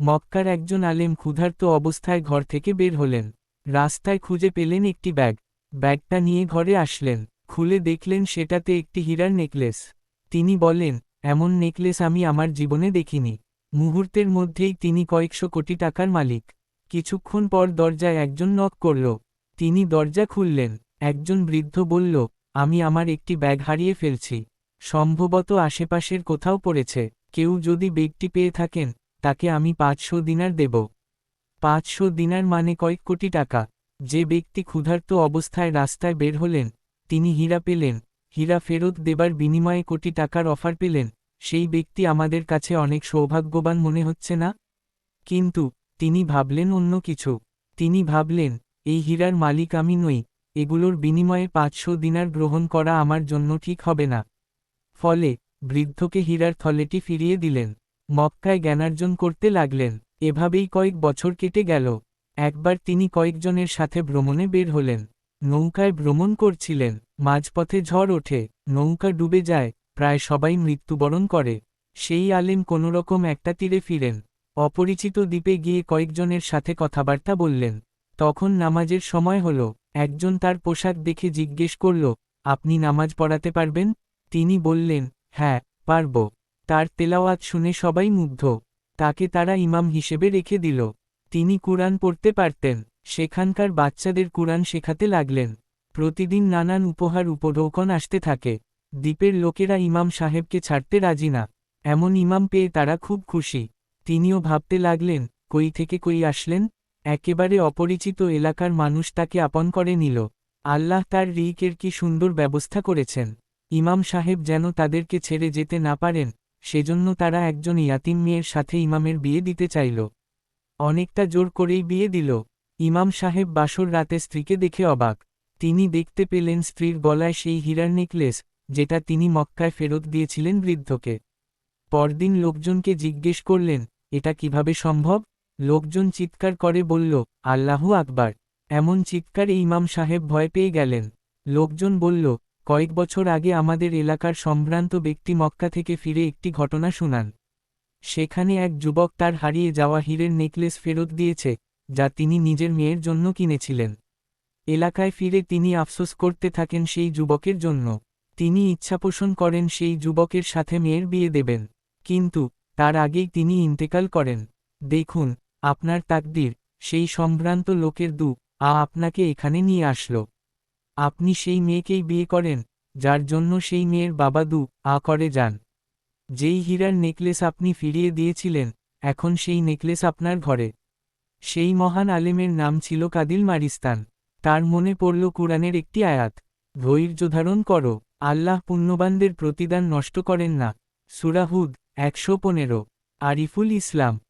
মক্কার একজন আলেম ক্ষুধার্ত অবস্থায় ঘর থেকে বের হলেন। রাস্তায় খুঁজে পেলেন একটি ব্যাগ। ব্যাগটা নিয়ে ঘরে আসলেন। খুলে দেখলেন সেটাতে একটি হীরার নেকলেস। তিনি বলেন, এমন নেকলেস আমি আমার জীবনে দেখিনি। মুহূর্তের মধ্যেই তিনি কয়েকশো কোটি টাকার মালিক। কিছুক্ষণ পর দরজায় একজন নক করল। তিনি দরজা খুললেন। একজন বৃদ্ধ বলল, আমি আমার একটি ব্যাগ হারিয়ে ফেলছি। সম্ভবত আশেপাশের কোথাও পড়েছে। কেউ যদি ব্যাগটি পেয়ে থাকেন, তাকে আমি 500 দিনার দেব। 500 দিনার মানে কয়েক কোটি টাকা। যে ব্যক্তি ক্ষুধার্ত অবস্থায় রাস্তায় বের হলেন, তিনি হীরা পেলেন, হীরা ফেরত দেবার বিনিময়ে কোটি টাকার অফার পেলেন, সেই ব্যক্তি আমাদের কাছে অনেক সৌভাগ্যবান মনে হচ্ছে না? কিন্তু তিনি ভাবলেন অন্য কিছু। তিনি ভাবলেন, এই হীরার মালিক আমি নই, এগুলোর বিনিময়ে 500 দিনার গ্রহণ করা আমার জন্য ঠিক হবে না। ফলে বৃদ্ধকে হীরার থলেটি ফিরিয়ে দিলেন। মক্কায় জ্ঞানার্জন করতে লাগলেন। এভাবেই কয়েক বছর কেটে গেল। একবার তিনি কয়েকজনের সাথে ভ্রমণে বের হলেন। নৌকায় ভ্রমণ করছিলেন। মাঝপথে ঝড় ওঠে, নৌকা ডুবে যায়, প্রায় সবাই মৃত্যুবরণ করে। সেই আলেম কোনোরকম একটা তীরে ফিরেন। অপরিচিত দ্বীপে গিয়ে কয়েকজনের সাথে কথাবার্তা বললেন। তখন নামাজের সময় হল। একজন তার পোশাক দেখে জিজ্ঞেস করল, আপনি নামাজ পড়াতে পারবেন? তিনি বললেন, হ্যাঁ, পারব। তার তেলাওয়াত শুনে সবাই মুগ্ধ। তাকে তারা ইমাম হিসেবে রেখে দিল। তিনি কুরআন পড়তে পারতেন। সেখানকার বাচ্চাদের কুরআন শেখাতে লাগলেন। প্রতিদিন নানান উপহার উপঢৌকন আসতে থাকে। দ্বীপের লোকেরা ইমাম সাহেবকে ছাড়তে রাজি না। এমন ইমাম পেয়ে তারা খুব খুশি। তিনিও ভাবতে লাগলেন, কই থেকে কই আসলেন? একেবারে অপরিচিত এলাকার মানুষ তাকে আপন করে নিল। আল্লাহ তার রিজিকের কি সুন্দর ব্যবস্থা করেছেন। ইমাম সাহেব যেন তাদেরকে ছেড়ে যেতে না পারেন, সেজন্য তারা একজন ইয়াতিম মেয়ের সাথে ইমামের বিয়ে দিতে চাইল। অনেকটা জোর করেই বিয়ে দিল। ইমাম সাহেব বাসর রাতে স্ত্রীকে দেখে অবাক। তিনি দেখতে পেলেন স্ত্রীর গলায় সেই হীরার নেকলেস, যেটা তিনি মক্কায় ফেরত দিয়েছিলেন বৃদ্ধকে। পরদিন লোকজনকে জিজ্ঞেস করলেন, এটা কিভাবে সম্ভব? লোকজন চিৎকার করে বলল, আল্লাহু আকবার। এমন চিৎকারে ইমাম সাহেব ভয় পেয়ে গেলেন। লোকজন বলল, কয়েক বছর আগে আমাদের এলাকার সম্ভ্রান্ত ব্যক্তি মক্কা থেকে ফিরে একটি ঘটনা শুনান। সেখানে এক যুবক তার হারিয়ে যাওয়া হীরের নেকলেস ফেরত দিয়েছে, যা তিনি নিজের মেয়ের জন্য কিনেছিলেন। এলাকায় ফিরে তিনি আফসোস করতে থাকেন সেই যুবকের জন্য। তিনি ইচ্ছাপোষণ করেন সেই যুবকের সাথে মেয়ের বিয়ে দেবেন। কিন্তু তার আগেই তিনি ইন্তেকাল করেন। দেখুন, আপনার তাকদির, সেই সম্ভ্রান্ত লোকের আপনাকে এখানে নিয়ে আসলো। আপনি সেই মেয়েকেই বিয়ে করেন, যার জন্য সেই মেয়ের বাবা করে যান। যেই হীরার নেকলেস আপনি ফিরিয়ে দিয়েছিলেন, এখন সেই নেকলেস আপনার ঘরে। সেই মহান আলেমের নাম ছিল কাদিল মারিস্তান। তার মনে পড়ল কুরআনের একটি আয়াত, ধৈর্য ধারণ করো, আল্লাহ পুণ্যবানদের প্রতিদান নষ্ট করেন না। সূরা হুদ 115। আরিফুল ইসলাম।